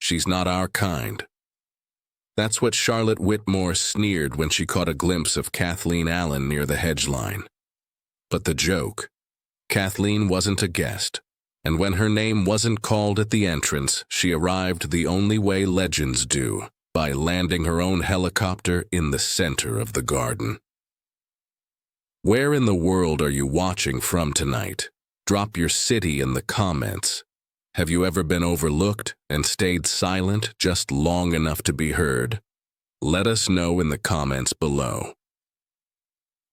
She's not our kind." That's what Charlotte Whitmore sneered when she caught a glimpse of Kathleen Allen near the hedge line. But the joke: Kathleen wasn't a guest, and when her name wasn't called at the entrance, she arrived the only way legends do, by landing her own helicopter in the center of the garden. Where in the world are you watching from tonight? Drop your city in the comments. Have you ever been overlooked and stayed silent just long enough to be heard? Let us know in the comments below.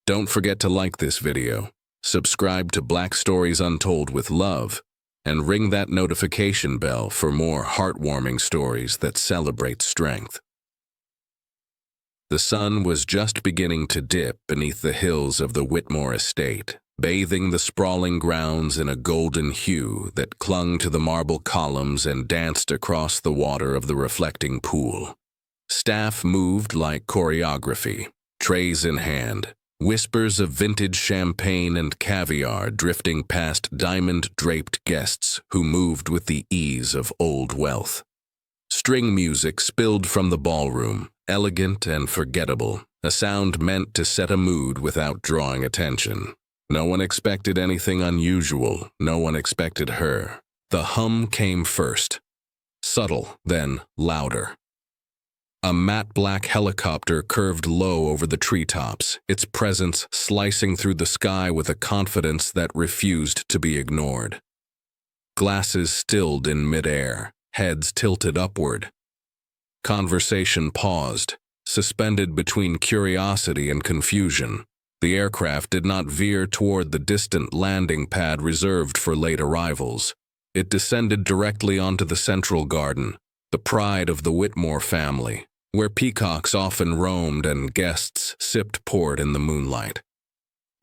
Don't forget to like this video, subscribe to Black Stories Untold with love, and ring that notification bell for more heartwarming stories that celebrate strength. The sun was just beginning to dip beneath the hills of the Whitmore Estate, bathing the sprawling grounds in a golden hue that clung to the marble columns and danced across the water of the reflecting pool. Staff moved like choreography, trays in hand, whispers of vintage champagne and caviar drifting past diamond-draped guests who moved with the ease of old wealth. String music spilled from the ballroom, elegant and forgettable, a sound meant to set a mood without drawing attention. No one expected anything unusual. No one expected her. The hum came first. Subtle, then louder. A matte black helicopter curved low over the treetops, its presence slicing through the sky with a confidence that refused to be ignored. Glasses stilled in midair, heads tilted upward. Conversation paused, suspended between curiosity and confusion. The aircraft did not veer toward the distant landing pad reserved for late arrivals. It descended directly onto the central garden, the pride of the Whitmore family, where peacocks often roamed and guests sipped port in the moonlight.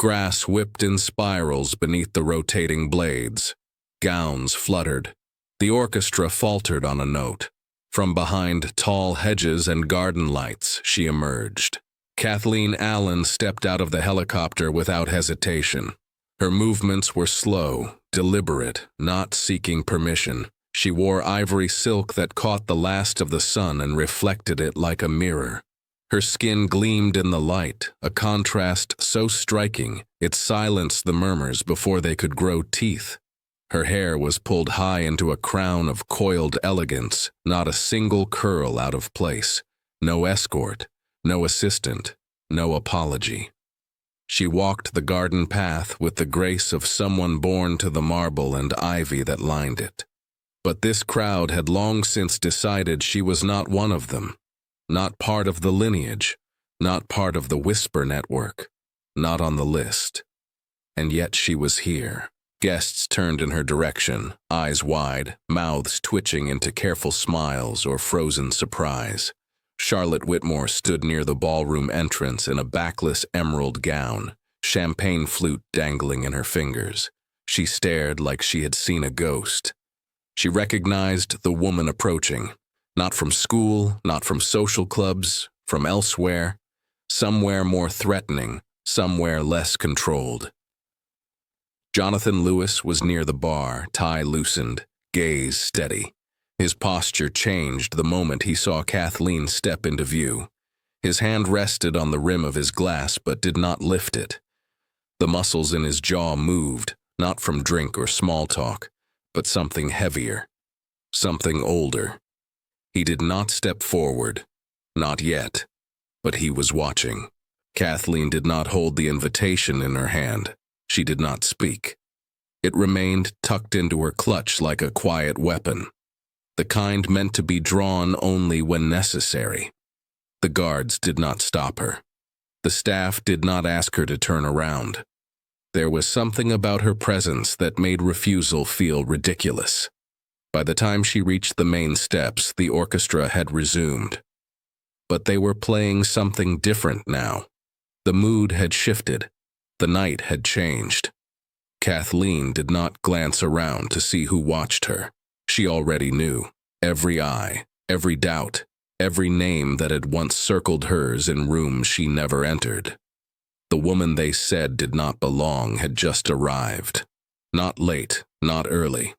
Grass whipped in spirals beneath the rotating blades. Gowns fluttered. The orchestra faltered on a note. From behind tall hedges and garden lights, she emerged. Kathleen Allen stepped out of the helicopter without hesitation. Her movements were slow, deliberate, not seeking permission. She wore ivory silk that caught the last of the sun and reflected it like a mirror. Her skin gleamed in the light, a contrast so striking it silenced the murmurs before they could grow teeth. Her hair was pulled high into a crown of coiled elegance, not a single curl out of place. No escort. No assistant, no apology. She walked the garden path with the grace of someone born to the marble and ivy that lined it. But this crowd had long since decided she was not one of them, not part of the lineage, not part of the Whisper network, not on the list. And yet she was here. Guests turned in her direction, eyes wide, mouths twitching into careful smiles or frozen surprise. Charlotte Whitmore stood near the ballroom entrance in a backless emerald gown, champagne flute dangling in her fingers. She stared like she had seen a ghost. She recognized the woman approaching, not from school, not from social clubs, from elsewhere, somewhere more threatening, somewhere less controlled. Jonathan Lewis was near the bar, tie loosened, gaze steady. His posture changed the moment he saw Kathleen step into view. His hand rested on the rim of his glass but did not lift it. The muscles in his jaw moved, not from drink or small talk, but something heavier, something older. He did not step forward, not yet, but he was watching. Kathleen did not hold the invitation in her hand. She did not speak. It remained tucked into her clutch like a quiet weapon. The kind meant to be drawn only when necessary. The guards did not stop her. The staff did not ask her to turn around. There was something about her presence that made refusal feel ridiculous. By the time she reached the main steps, the orchestra had resumed. But they were playing something different now. The mood had shifted. The night had changed. Kathleen did not glance around to see who watched her. She already knew. Every eye, every doubt, every name that had once circled hers in rooms she never entered. The woman they said did not belong had just arrived. Not late, not early.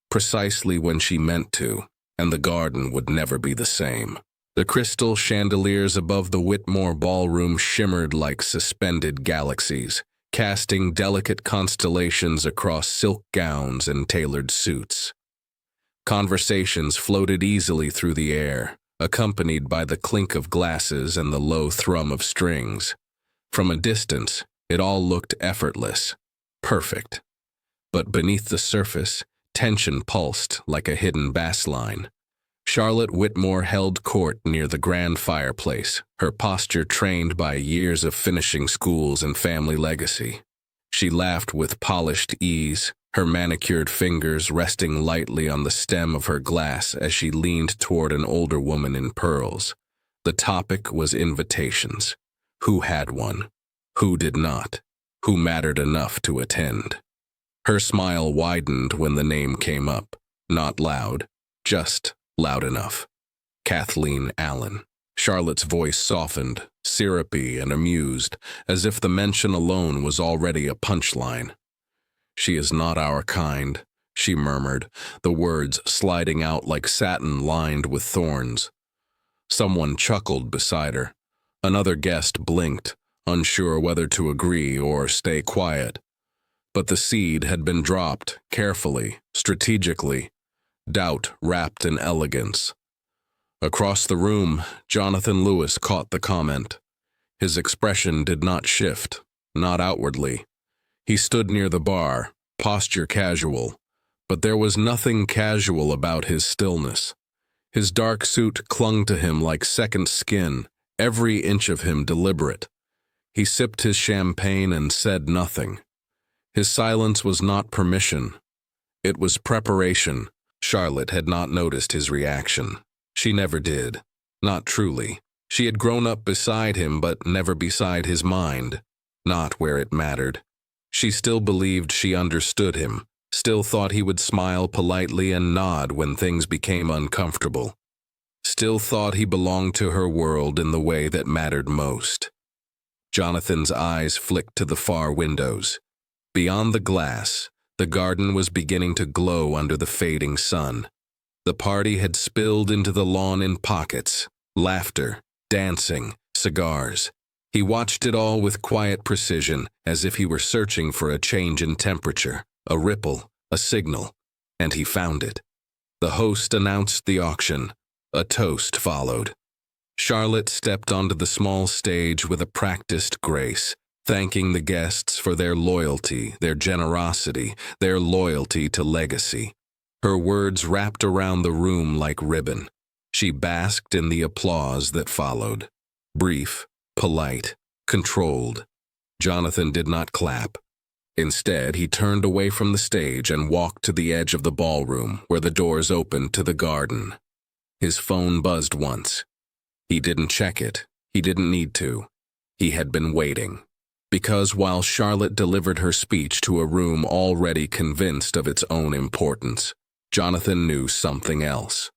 Precisely when she meant to. and the garden would never be the same. The crystal chandeliers above the Whitmore ballroom shimmered like suspended galaxies, casting delicate constellations across silk gowns and tailored suits. Conversations floated easily through the air, accompanied by the clink of glasses and the low thrum of strings. From a distance, it all looked effortless, perfect. But beneath the surface, tension pulsed like a hidden bass line. Charlotte Whitmore held court near the grand fireplace, her posture trained by years of finishing schools and family legacy. She laughed with polished ease, her manicured fingers resting lightly on the stem of her glass as she leaned toward an older woman in pearls. The topic was invitations. Who had one? Who did not? Who mattered enough to attend? Her smile widened when the name came up, not loud, just loud enough. Kathleen Allen. Charlotte's voice softened, syrupy and amused, as if the mention alone was already a punchline. "She is not our kind," she murmured, the words sliding out like satin lined with thorns. Someone chuckled beside her. Another guest blinked, unsure whether to agree or stay quiet. But the seed had been dropped, carefully, strategically, doubt wrapped in elegance. Across the room, Jonathan Lewis caught the comment. His expression did not shift, not outwardly. He stood near the bar, posture casual, but there was nothing casual about his stillness. His dark suit clung to him like second skin, every inch of him deliberate. He sipped his champagne and said nothing. His silence was not permission. It was preparation. Charlotte had not noticed his reaction. She never did. Not truly. She had grown up beside him, but never beside his mind. Not where it mattered. She still believed she understood him, still thought he would smile politely and nod when things became uncomfortable. Still thought he belonged to her world in the way that mattered most. Jonathan's eyes flicked to the far windows. Beyond the glass, the garden was beginning to glow under the fading sun. The party had spilled into the lawn in pockets, laughter, dancing, cigars. He watched it all with quiet precision, as if he were searching for a change in temperature, a ripple, a signal, and he found it. The host announced the auction. A toast followed. Charlotte stepped onto the small stage with a practiced grace, thanking the guests for their loyalty, their generosity, their loyalty to legacy. Her words wrapped around the room like ribbon. She basked in the applause that followed. Brief, polite, controlled. Jonathan did not clap. Instead, he turned away from the stage and walked to the edge of the ballroom where the doors opened to the garden. His phone buzzed once. He didn't check it. He didn't need to. He had been waiting. Because while Charlotte delivered her speech to a room already convinced of its own importance, Jonathan knew something else.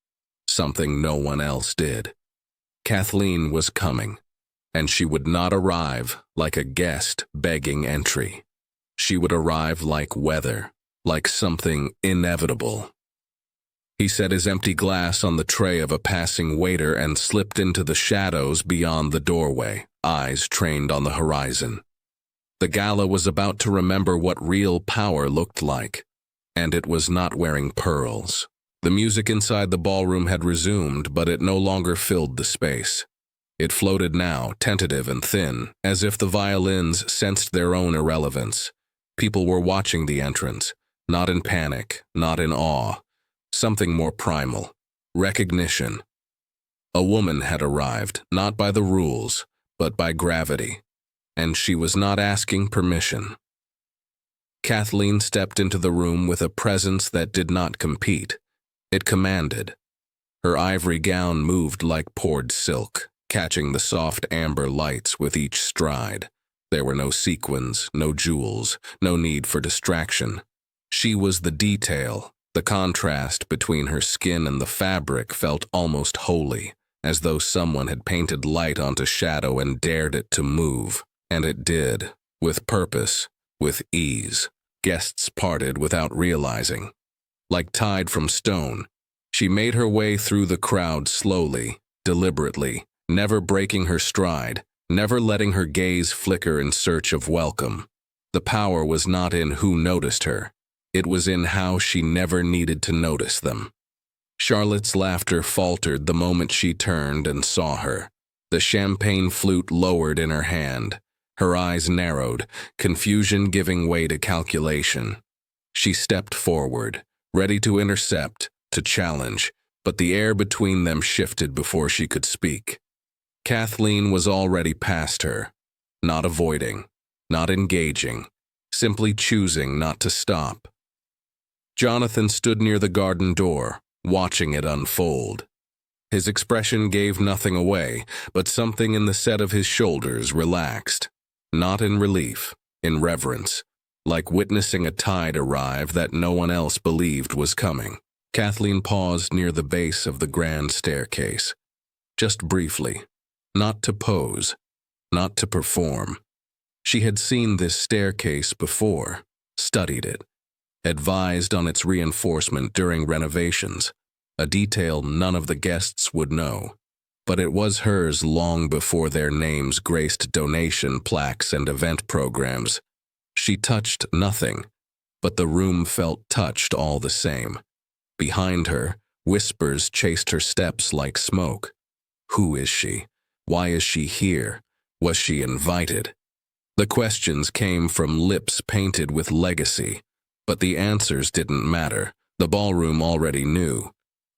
Something no one else did. Kathleen was coming, and she would not arrive like a guest begging entry. She would arrive like weather, like something inevitable. He set his empty glass on the tray of a passing waiter and slipped into the shadows beyond the doorway, eyes trained on the horizon. The gala was about to remember what real power looked like, and it was not wearing pearls. The music inside the ballroom had resumed, but it no longer filled the space. It floated now, tentative and thin, as if the violins sensed their own irrelevance. People were watching the entrance, not in panic, not in awe. Something more primal. Recognition. A woman had arrived, not by the rules, but by gravity. And she was not asking permission. Kathleen stepped into the room with a presence that did not compete. It commanded. Her ivory gown moved like poured silk, catching the soft amber lights with each stride. There were no sequins, no jewels, no need for distraction. She was the detail. The contrast between her skin and the fabric felt almost holy, as though someone had painted light onto shadow and dared it to move. And it did, with purpose, with ease. Guests parted without realizing. Like tied from stone, She made her way through the crowd slowly, deliberately, never breaking her stride, never letting her gaze flicker in search of welcome. The power was not in who noticed her. It was in how she never needed to notice them. Charlotte's laughter faltered the moment she turned and saw her. The champagne flute lowered in her hand. Her eyes narrowed, confusion giving way to calculation. She stepped forward, ready to intercept, to challenge, but the air between them shifted before she could speak. Kathleen was already past her, not avoiding, not engaging, simply choosing not to stop. Jonathan stood near the garden door, watching it unfold. His expression gave nothing away, but something in the set of his shoulders relaxed, not in relief, in reverence, like witnessing a tide arrive that no one else believed was coming. Kathleen paused near the base of the grand staircase, just briefly, not to pose, not to perform. She had seen this staircase before, studied it, advised on its reinforcement during renovations, a detail none of the guests would know. But it was hers long before their names graced donation plaques and event programs. She touched nothing, but the room felt touched all the same. Behind her, whispers chased her steps like smoke. Who is she? Why is she here? Was she invited? The questions came from lips painted with legacy, but the answers didn't matter. The ballroom already knew.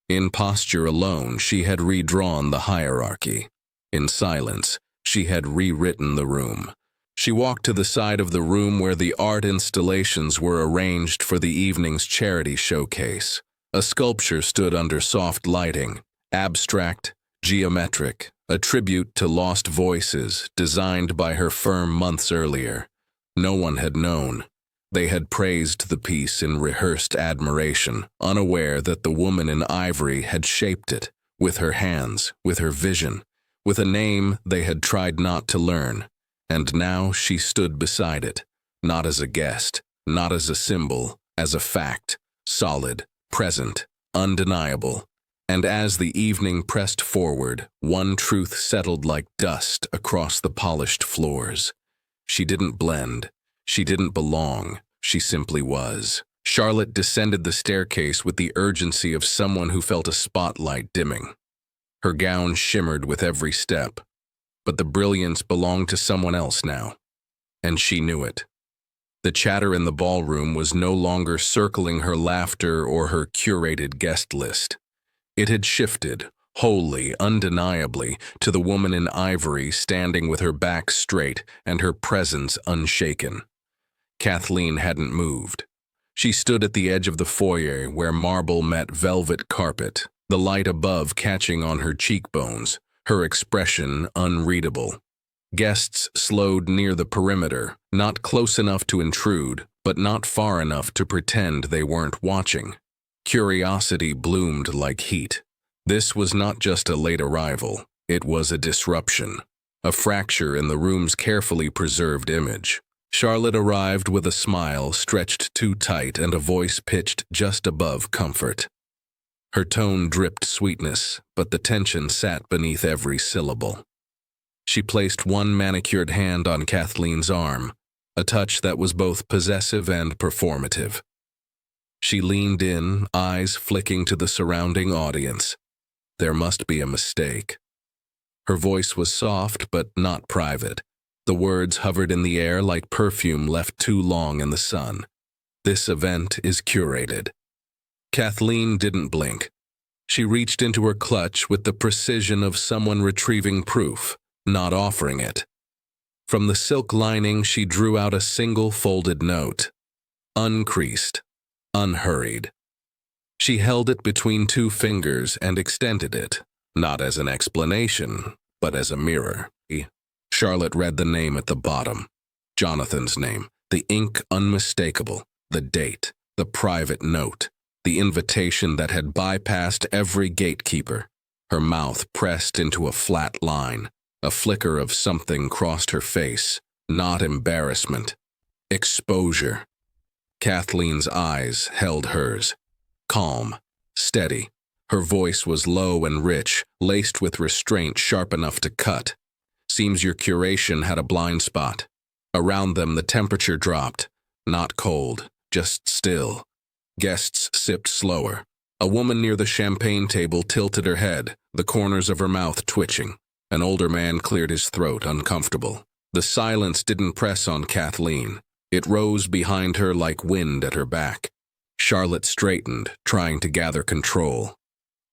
In posture alone, she had redrawn the hierarchy. In silence, she had rewritten the room. She walked to the side of the room where the art installations were arranged for the evening's charity showcase. A sculpture stood under soft lighting, abstract, geometric, a tribute to lost voices designed by her firm months earlier. No one had known. They had praised the piece in rehearsed admiration, unaware that the woman in ivory had shaped it, with her hands, with her vision, with a name they had tried not to learn. And now she stood beside it, not as a guest, not as a symbol, as a fact, solid, present, undeniable. And as the evening pressed forward, one truth settled like dust across the polished floors. She didn't blend. She didn't belong. She simply was. Charlotte descended the staircase with the urgency of someone who felt a spotlight dimming. Her gown shimmered with every step, but the brilliance belonged to someone else now, and she knew it. The chatter in the ballroom was no longer circling her laughter or her curated guest list. It had shifted, wholly, undeniably, to the woman in ivory standing with her back straight and her presence unshaken. Kathleen hadn't moved. She stood at the edge of the foyer where marble met velvet carpet, the light above catching on her cheekbones, her expression unreadable. Guests slowed near the perimeter, not close enough to intrude, but not far enough to pretend they weren't watching. Curiosity bloomed like heat. This was not just a late arrival, it was a disruption, a fracture in the room's carefully preserved image. Charlotte arrived with a smile stretched too tight and a voice pitched just above comfort. Her tone dripped sweetness, but the tension sat beneath every syllable. She placed one manicured hand on Kathleen's arm, a touch that was both possessive and performative. She leaned in, eyes flicking to the surrounding audience. There must be a mistake. Her voice was soft but not private. The words hovered in the air like perfume left too long in the sun. This event is curated. Kathleen didn't blink. She reached into her clutch with the precision of someone retrieving proof, not offering it. From the silk lining, she drew out a single folded note, uncreased, unhurried. She held it between two fingers and extended it, not as an explanation, but as a mirror. Charlotte read the name at the bottom, Jonathan's name, the ink unmistakable, the date, the private note, the invitation that had bypassed every gatekeeper. Her mouth pressed into a flat line. A flicker of something crossed her face, not embarrassment, exposure. Kathleen's eyes held hers, calm, steady, Her voice was low and rich, laced with restraint sharp enough to cut. Seems your curation had a blind spot. Around them the temperature dropped. Not cold, just still. Guests sipped slower. A woman near the champagne table tilted her head, the corners of her mouth twitching. An older man cleared his throat, uncomfortable. The silence didn't press on Kathleen. It rose behind her like wind at her back. Charlotte straightened, trying to gather control.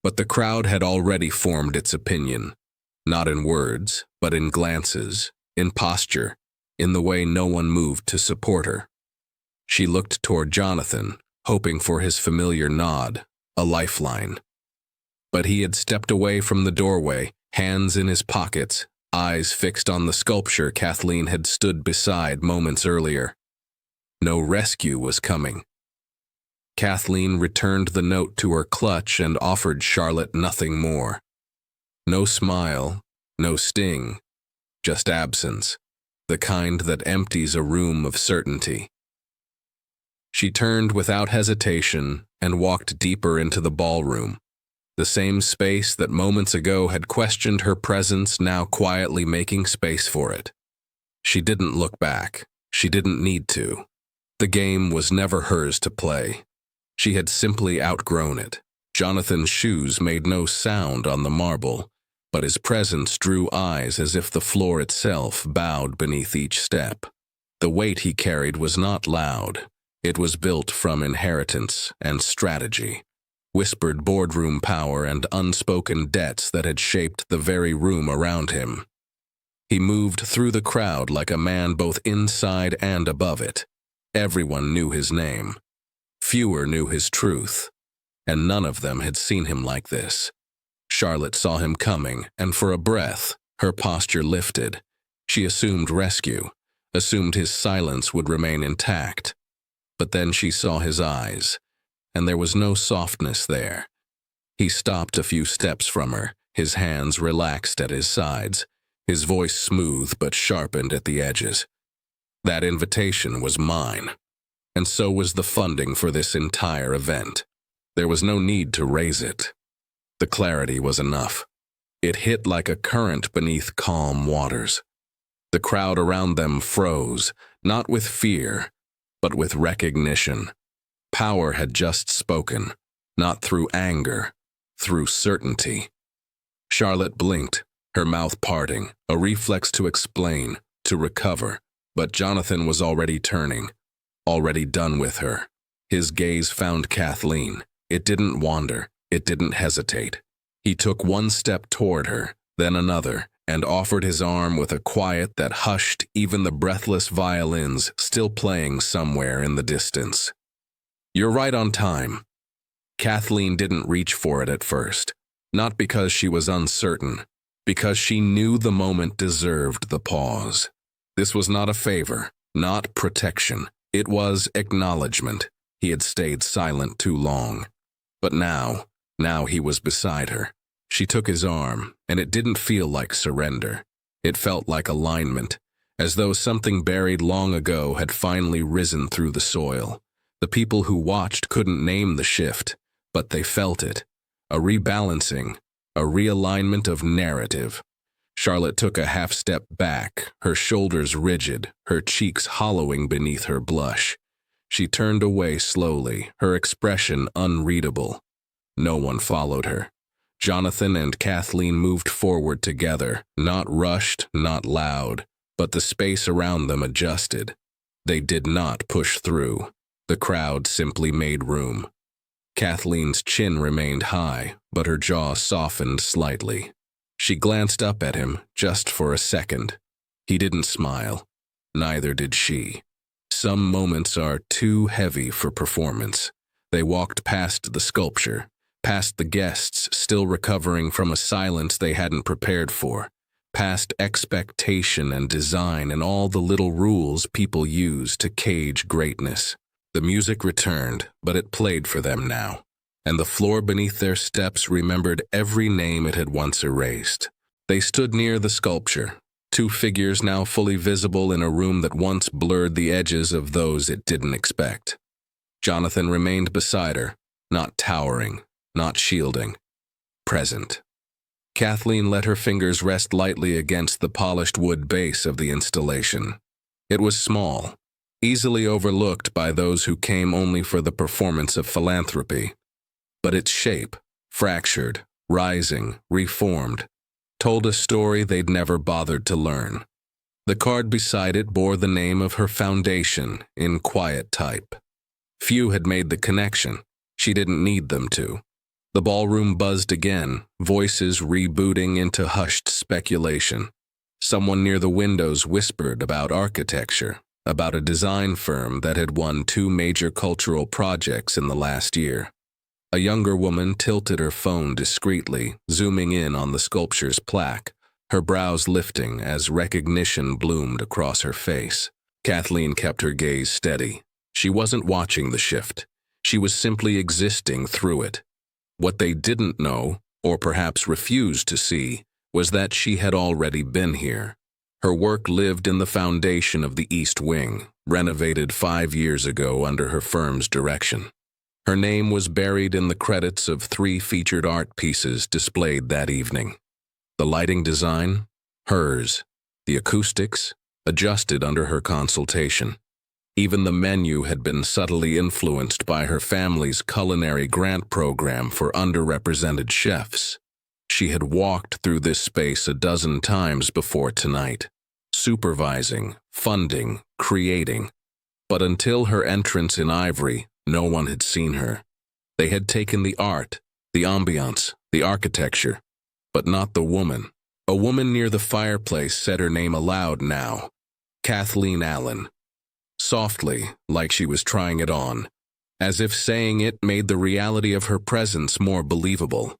But the crowd had already formed its opinion. Not in words, but in glances, in posture, in the way no one moved to support her. She looked toward Jonathan, hoping for his familiar nod, a lifeline. But he had stepped away from the doorway, hands in his pockets, eyes fixed on the sculpture Kathleen had stood beside moments earlier. No rescue was coming. Kathleen returned the note to her clutch and offered Charlotte nothing more. No smile, no sting, just absence, the kind that empties a room of certainty. She turned without hesitation and walked deeper into the ballroom. The same space that moments ago had questioned her presence now quietly making space for it. She didn't look back. She didn't need to. The game was never hers to play. She had simply outgrown it. Jonathan's shoes made no sound on the marble, but his presence drew eyes as if the floor itself bowed beneath each step. The weight he carried was not loud. It was built from inheritance and strategy, whispered boardroom power and unspoken debts that had shaped the very room around him. He moved through the crowd like a man both inside and above it. Everyone knew his name. Fewer knew his truth, and none of them had seen him like this. Charlotte saw him coming, and for a breath, her posture lifted. She assumed rescue, assumed his silence would remain intact. But then she saw his eyes, and there was no softness there. He stopped a few steps from her, his hands relaxed at his sides, his voice smooth but sharpened at the edges. That invitation was mine, and so was the funding for this entire event. There was no need to raise it. The clarity was enough. It hit like a current beneath calm waters. The crowd around them froze, not with fear, but with recognition. Power had just spoken, not through anger, through certainty. Charlotte blinked, her mouth parting, a reflex to explain, to recover, but Jonathan was already turning, already done with her. His gaze found Kathleen. It didn't wander, it didn't hesitate. He took one step toward her, then another, and offered his arm with a quiet that hushed even the breathless violins still playing somewhere in the distance. "You're right on time." Kathleen didn't reach for it at first, not because she was uncertain, because she knew the moment deserved the pause. This was not a favor, not protection. It was acknowledgement. He had stayed silent too long. But now he was beside her. She took his arm, and it didn't feel like surrender. It felt like alignment, as though something buried long ago had finally risen through the soil. The people who watched couldn't name the shift, but they felt it. A rebalancing, a realignment of narrative. Charlotte took a half step back, her shoulders rigid, her cheeks hollowing beneath her blush. She turned away slowly, her expression unreadable. No one followed her. Jonathan and Kathleen moved forward together, not rushed, not loud, but the space around them adjusted. They did not push through. The crowd simply made room. Kathleen's chin remained high, but her jaw softened slightly. She glanced up at him, just for a second. He didn't smile. Neither did she. Some moments are too heavy for performance. They walked past the sculpture, past the guests still recovering from a silence they hadn't prepared for, past expectation and design and all the little rules people use to cage greatness. The music returned, but it played for them now, and the floor beneath their steps remembered every name it had once erased. They stood near the sculpture, two figures now fully visible in a room that once blurred the edges of those it didn't expect. Jonathan remained beside her, not towering, not shielding, present. Kathleen let her fingers rest lightly against the polished wood base of the installation. It was small, easily overlooked by those who came only for the performance of philanthropy. But its shape, fractured, rising, reformed, told a story they'd never bothered to learn. The card beside it bore the name of her foundation in quiet type. Few had made the connection. She didn't need them to. The ballroom buzzed again, voices rebooting into hushed speculation. Someone near the windows whispered about architecture, about a design firm that had won 2 major cultural projects in the last year. A younger woman tilted her phone discreetly, zooming in on the sculpture's plaque, her brows lifting as recognition bloomed across her face. Kathleen kept her gaze steady. She wasn't watching the shift. She was simply existing through it. What they didn't know, or perhaps refused to see, was that she had already been here. Her work lived in the foundation of the East Wing, renovated 5 years ago under her firm's direction. Her name was buried in the credits of 3 featured art pieces displayed that evening. The lighting design, hers. The acoustics, adjusted under her consultation. Even the menu had been subtly influenced by her family's culinary grant program for underrepresented chefs. She had walked through this space a dozen times before tonight, supervising, funding, creating. But until her entrance in ivory, no one had seen her. They had taken the art, the ambiance, the architecture, but not the woman. A woman near the fireplace said her name aloud now, Kathleen Allen. Softly, like she was trying it on, as if saying it made the reality of her presence more believable.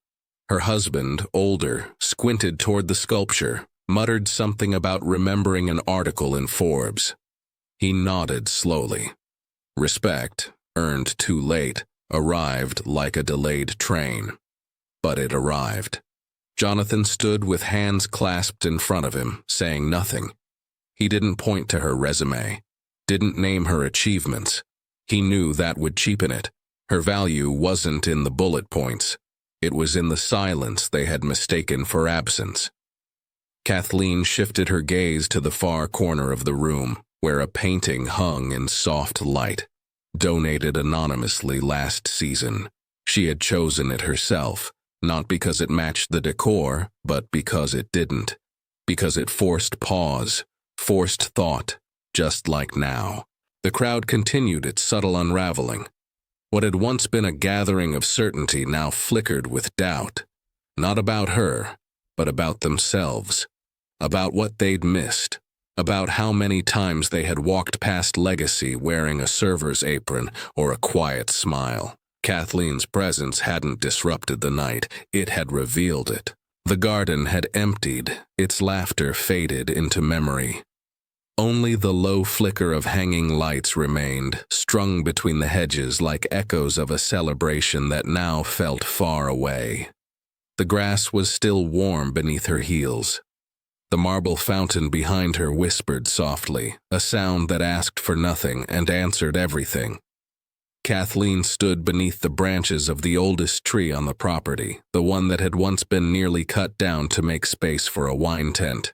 Her husband, older, squinted toward the sculpture, muttered something about remembering an article in Forbes. He nodded slowly. Respect, earned too late, arrived like a delayed train. But it arrived. Jonathan stood with hands clasped in front of him, saying nothing. He didn't point to her resume, didn't name her achievements. He knew that would cheapen it. Her value wasn't in the bullet points. It was in the silence they had mistaken for absence. Kathleen shifted her gaze to the far corner of the room, where a painting hung in soft light. Donated anonymously last season. She had chosen it herself, not because it matched the decor, but because it didn't. Because it forced pause, forced thought, just like now. The crowd continued its subtle unraveling. What had once been a gathering of certainty now flickered with doubt. Not about her, but about themselves. About what they'd missed. About how many times they had walked past legacy wearing a server's apron or a quiet smile. Kathleen's presence hadn't disrupted the night, it had revealed it. The garden had emptied, its laughter faded into memory. Only the low flicker of hanging lights remained, strung between the hedges like echoes of a celebration that now felt far away. The grass was still warm beneath her heels. The marble fountain behind her whispered softly, a sound that asked for nothing and answered everything. Kathleen stood beneath the branches of the oldest tree on the property, the one that had once been nearly cut down to make space for a wine tent.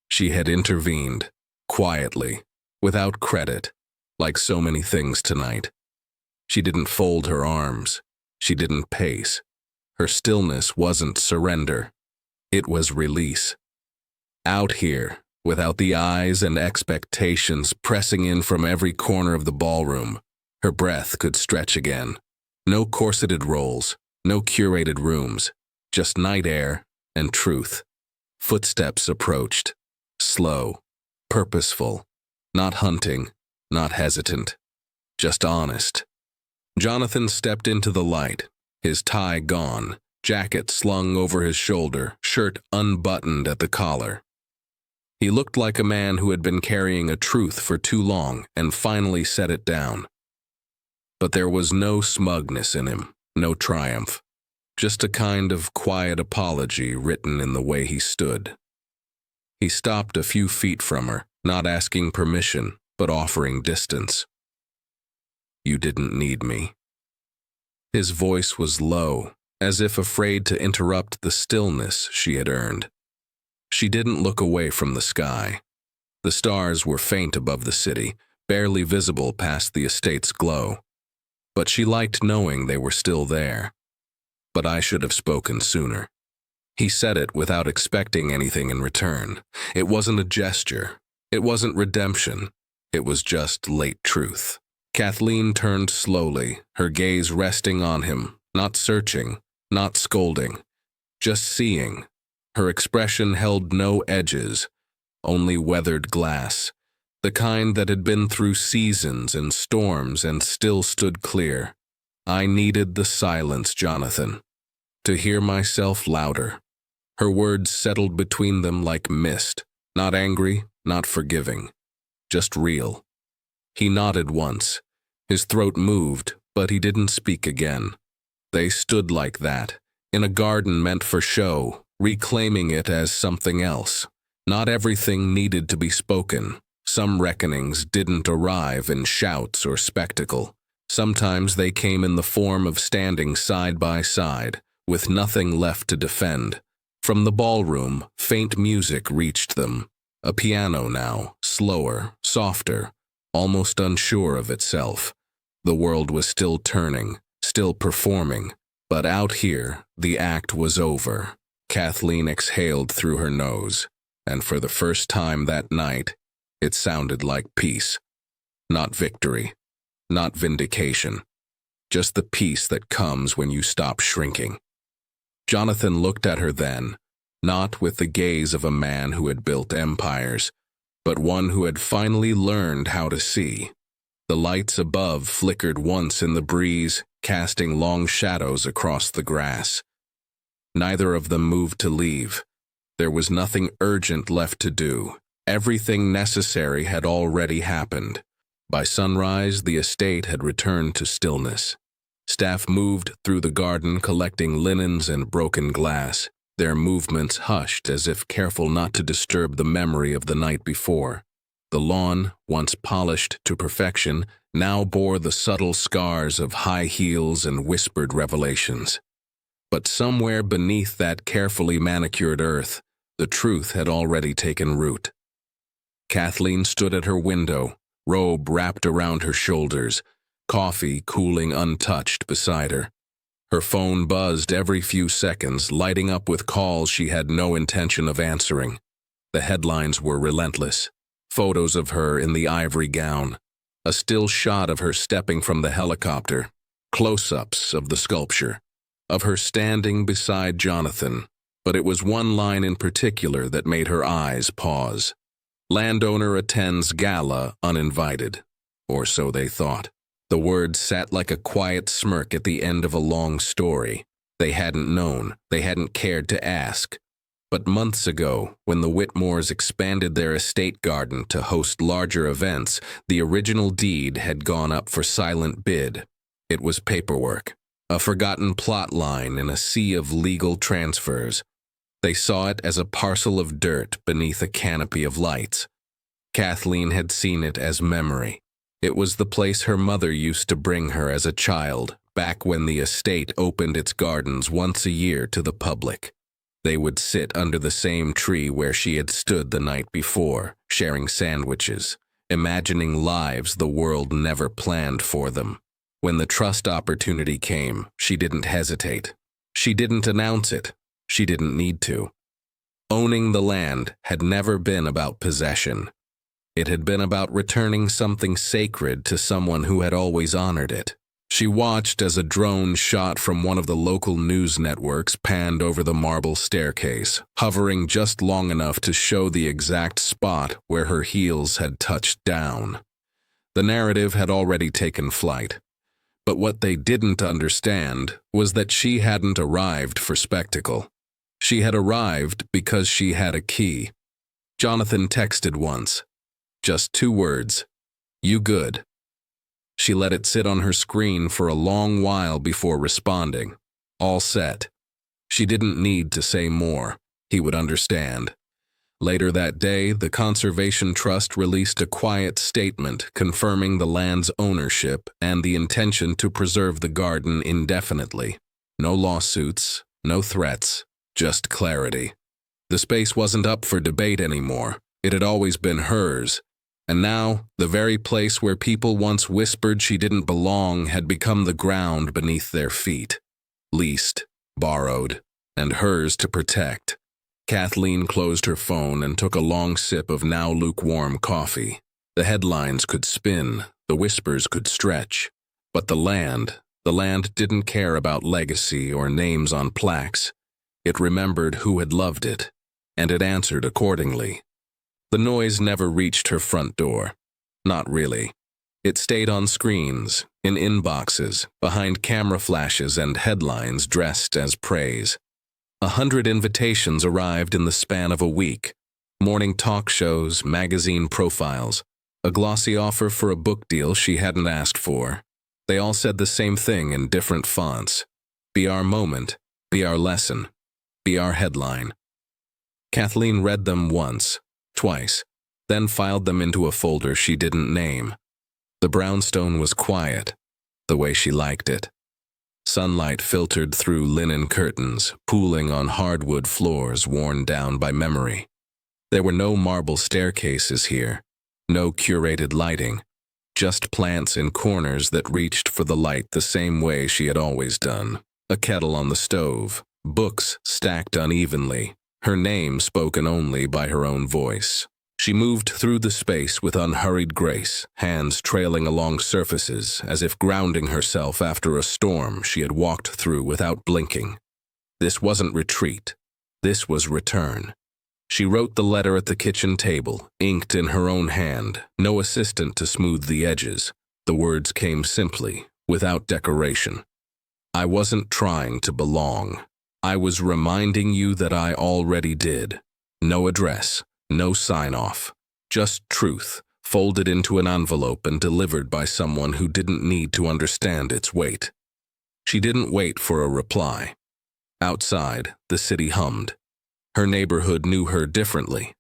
She had intervened, quietly, without credit, like so many things tonight. She didn't fold her arms. She didn't pace. Her stillness wasn't surrender. It was release. Out here, without the eyes and expectations pressing in from every corner of the ballroom, her breath could stretch again. No corseted roles, no curated rooms, just night air and truth. Footsteps approached, slow, purposeful, not hunting, not hesitant, just honest. Jonathan stepped into the light, his tie gone, jacket slung over his shoulder, shirt unbuttoned at the collar. He looked like a man who had been carrying a truth for too long and finally set it down. But there was no smugness in him, no triumph, just a kind of quiet apology written in the way he stood. He stopped a few feet from her, not asking permission, but offering distance. "You didn't need me." His voice was low, as if afraid to interrupt the stillness she had earned. She didn't look away from the sky. The stars were faint above the city, barely visible past the estate's glow. But she liked knowing they were still there. But I should have spoken sooner. He said it without expecting anything in return. It wasn't a gesture. It wasn't redemption. It was just late truth. Kathleen turned slowly, her gaze resting on him, not searching, not scolding, just seeing. Her expression held no edges, only weathered glass, the kind that had been through seasons and storms and still stood clear. I needed the silence, Jonathan, to hear myself louder. Her words settled between them like mist, not angry, not forgiving, just real. He nodded once. His throat moved, but he didn't speak again. They stood like that, in a garden meant for show, reclaiming it as something else. Not everything needed to be spoken. Some reckonings didn't arrive in shouts or spectacle. Sometimes they came in the form of standing side by side, with nothing left to defend. From the ballroom, faint music reached them. A piano now, slower, softer, almost unsure of itself. The world was still turning, still performing, but out here, the act was over. Kathleen exhaled through her nose, and for the first time that night, it sounded like peace. Not victory, not vindication, just the peace that comes when you stop shrinking. Jonathan looked at her then, not with the gaze of a man who had built empires, but one who had finally learned how to see. The lights above flickered once in the breeze, casting long shadows across the grass. Neither of them moved to leave. There was nothing urgent left to do. Everything necessary had already happened. By sunrise, the estate had returned to stillness. Staff moved through the garden collecting linens and broken glass, their movements hushed as if careful not to disturb the memory of the night before. The lawn, once polished to perfection, now bore the subtle scars of high heels and whispered revelations. But somewhere beneath that carefully manicured earth, the truth had already taken root. Kathleen stood at her window, robe wrapped around her shoulders, coffee cooling untouched beside her. Her phone buzzed every few seconds, lighting up with calls she had no intention of answering. The headlines were relentless. Photos of her in the ivory gown, a still shot of her stepping from the helicopter, close-ups of the sculpture, of her standing beside Jonathan, but it was one line in particular that made her eyes pause. Landowner attends gala uninvited, or so they thought. The words sat like a quiet smirk at the end of a long story. They hadn't known, they hadn't cared to ask. But months ago, when the Whitmores expanded their estate garden to host larger events, the original deed had gone up for silent bid. It was paperwork, a forgotten plot line in a sea of legal transfers. They saw it as a parcel of dirt beneath a canopy of lights. Kathleen had seen it as memory. It was the place her mother used to bring her as a child, back when the estate opened its gardens once a year to the public. They would sit under the same tree where she had stood the night before, sharing sandwiches, imagining lives the world never planned for them. When the trust opportunity came, she didn't hesitate. She didn't announce it. She didn't need to. Owning the land had never been about possession. It had been about returning something sacred to someone who had always honored it. She watched as a drone shot from one of the local news networks panned over the marble staircase, hovering just long enough to show the exact spot where her heels had touched down. The narrative had already taken flight. But what they didn't understand was that she hadn't arrived for spectacle. She had arrived because she had a key. Jonathan texted once. Just 2 words. You good? She let it sit on her screen for a long while before responding. All set. She didn't need to say more. He would understand. Later that day, the Conservation Trust released a quiet statement confirming the land's ownership and the intention to preserve the garden indefinitely. No lawsuits, no threats, just clarity. The space wasn't up for debate anymore. It had always been hers. And now, the very place where people once whispered she didn't belong had become the ground beneath their feet. Leased, borrowed, and hers to protect. Kathleen closed her phone and took a long sip of now lukewarm coffee. The headlines could spin, the whispers could stretch. But the land didn't care about legacy or names on plaques. It remembered who had loved it, and it answered accordingly. The noise never reached her front door. Not really. It stayed on screens, in inboxes, behind camera flashes and headlines dressed as praise. 100 invitations arrived in the span of a week. Morning talk shows, magazine profiles, a glossy offer for a book deal she hadn't asked for. They all said the same thing in different fonts. Be our moment, be our lesson, be our headline. Kathleen read them once, twice, then filed them into a folder she didn't name. The brownstone was quiet, the way she liked it. Sunlight filtered through linen curtains, pooling on hardwood floors worn down by memory. There were no marble staircases here, no curated lighting, just plants in corners that reached for the light the same way she had always done. A kettle on the stove, books stacked unevenly, her name spoken only by her own voice. She moved through the space with unhurried grace, hands trailing along surfaces as if grounding herself after a storm she had walked through without blinking. This wasn't retreat. This was return. She wrote the letter at the kitchen table, inked in her own hand, no assistant to smooth the edges. The words came simply, without decoration. I wasn't trying to belong. I was reminding you that I already did. No address, no sign-off, just truth, folded into an envelope and delivered by someone who didn't need to understand its weight. She didn't wait for a reply. Outside, the city hummed. Her neighborhood knew her differently,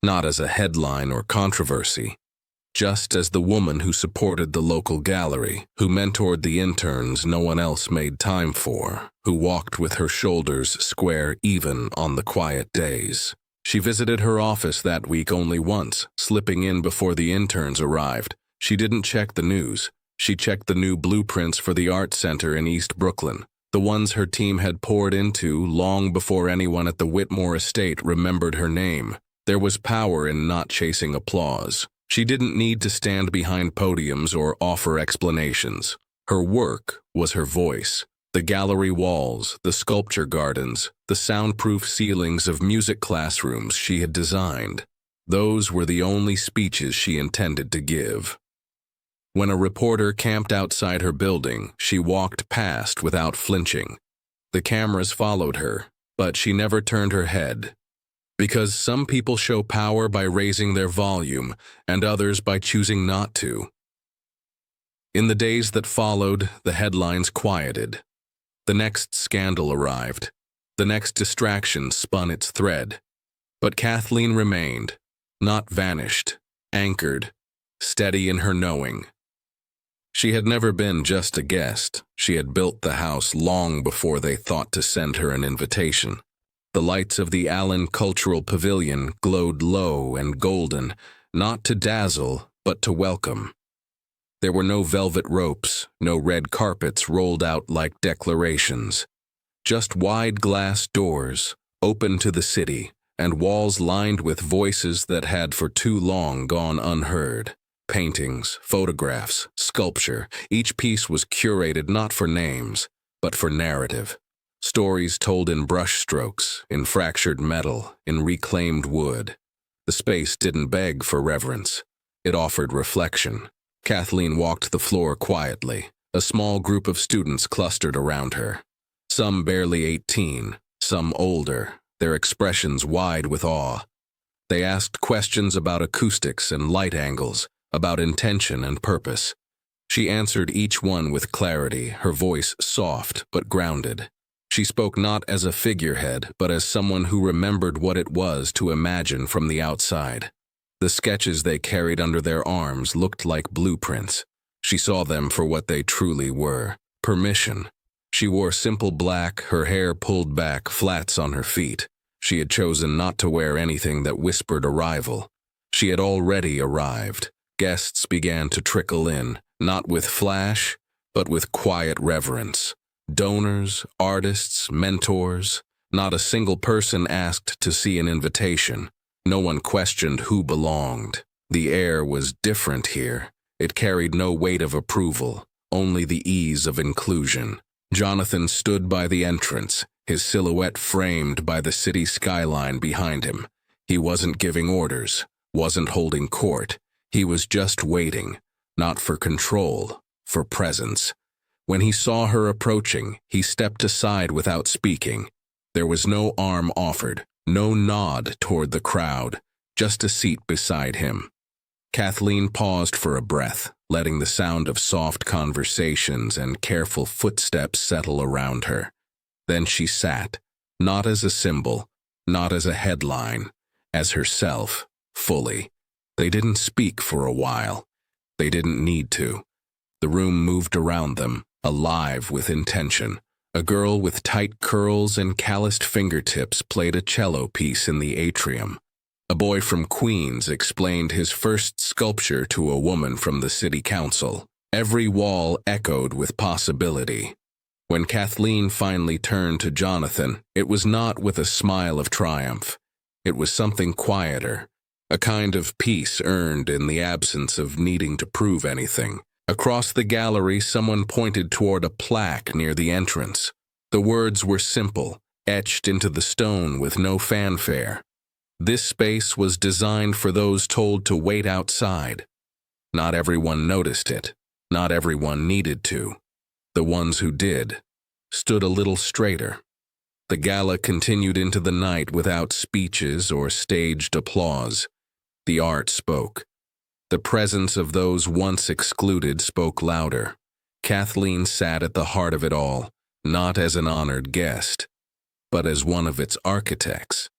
not as a headline or controversy, just as the woman who supported the local gallery, who mentored the interns no one else made time for, who walked with her shoulders square even on the quiet days. She visited her office that week only once, slipping in before the interns arrived. She didn't check the news. She checked the new blueprints for the art center in East Brooklyn, the ones her team had poured into long before anyone at the Whitmore Estate remembered her name. There was power in not chasing applause. She didn't need to stand behind podiums or offer explanations. Her work was her voice. The gallery walls, the sculpture gardens, the soundproof ceilings of music classrooms she had designed. Those were the only speeches she intended to give. When a reporter camped outside her building, she walked past without flinching. The cameras followed her, but she never turned her head. Because some people show power by raising their volume, and others by choosing not to. In the days that followed, the headlines quieted. The next scandal arrived. The next distraction spun its thread. But Kathleen remained, not vanished, anchored, steady in her knowing. She had never been just a guest. She had built the house long before they thought to send her an invitation. The lights of the Allen Cultural Pavilion glowed low and golden, not to dazzle, but to welcome. There were no velvet ropes, no red carpets rolled out like declarations. Just wide glass doors, open to the city, and walls lined with voices that had for too long gone unheard. Paintings, photographs, sculpture, each piece was curated not for names, but for narrative. Stories told in brushstrokes, in fractured metal, in reclaimed wood. The space didn't beg for reverence. It offered reflection. Kathleen walked the floor quietly. A small group of students clustered around her. Some barely 18, some older, their expressions wide with awe. They asked questions about acoustics and light angles, about intention and purpose. She answered each one with clarity, her voice soft but grounded. She spoke not as a figurehead, but as someone who remembered what it was to imagine from the outside. The sketches they carried under their arms looked like blueprints. She saw them for what they truly were: permission. She wore simple black, her hair pulled back, flats on her feet. She had chosen not to wear anything that whispered arrival. She had already arrived. Guests began to trickle in, not with flash, but with quiet reverence. Donors, artists, mentors. Not a single person asked to see an invitation. No one questioned who belonged. The air was different here. It carried no weight of approval, only the ease of inclusion. Jonathan stood by the entrance, his silhouette framed by the city skyline behind him. He wasn't giving orders, wasn't holding court. He was just waiting, not for control, for presence. When he saw her approaching, he stepped aside without speaking. There was no arm offered, no nod toward the crowd, just a seat beside him. Kathleen paused for a breath, letting the sound of soft conversations and careful footsteps settle around her. Then she sat, not as a symbol, not as a headline, as herself, fully. They didn't speak for a while. They didn't need to. The room moved around them, alive with intention. A girl with tight curls and calloused fingertips played a cello piece in the atrium. A boy from Queens explained his first sculpture to a woman from the city council. Every wall echoed with possibility. When Kathleen finally turned to Jonathan, it was not with a smile of triumph. It was something quieter, a kind of peace earned in the absence of needing to prove anything. Across the gallery, someone pointed toward a plaque near the entrance. The words were simple, etched into the stone with no fanfare. This space was designed for those told to wait outside. Not everyone noticed it. Not everyone needed to. The ones who did stood a little straighter. The gala continued into the night without speeches or staged applause. The art spoke. The presence of those once excluded spoke louder. Kathleen sat at the heart of it all, not as an honored guest, but as one of its architects.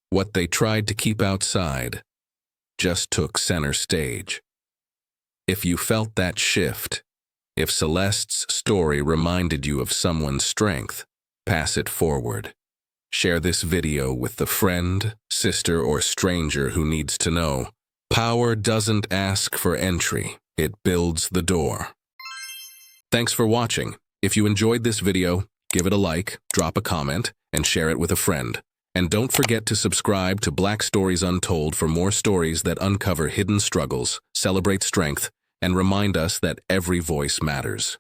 What they tried to keep outside just took center stage. If you felt that shift, if Celeste's story reminded you of someone's strength, pass it forward. Share this video with the friend, sister, or stranger who needs to know. Power doesn't ask for entry, it builds the door. Thanks for watching. If you enjoyed this video, give it a like, drop a comment, and share it with a friend. And don't forget to subscribe to Black Stories Untold for more stories that uncover hidden struggles, celebrate strength, and remind us that every voice matters.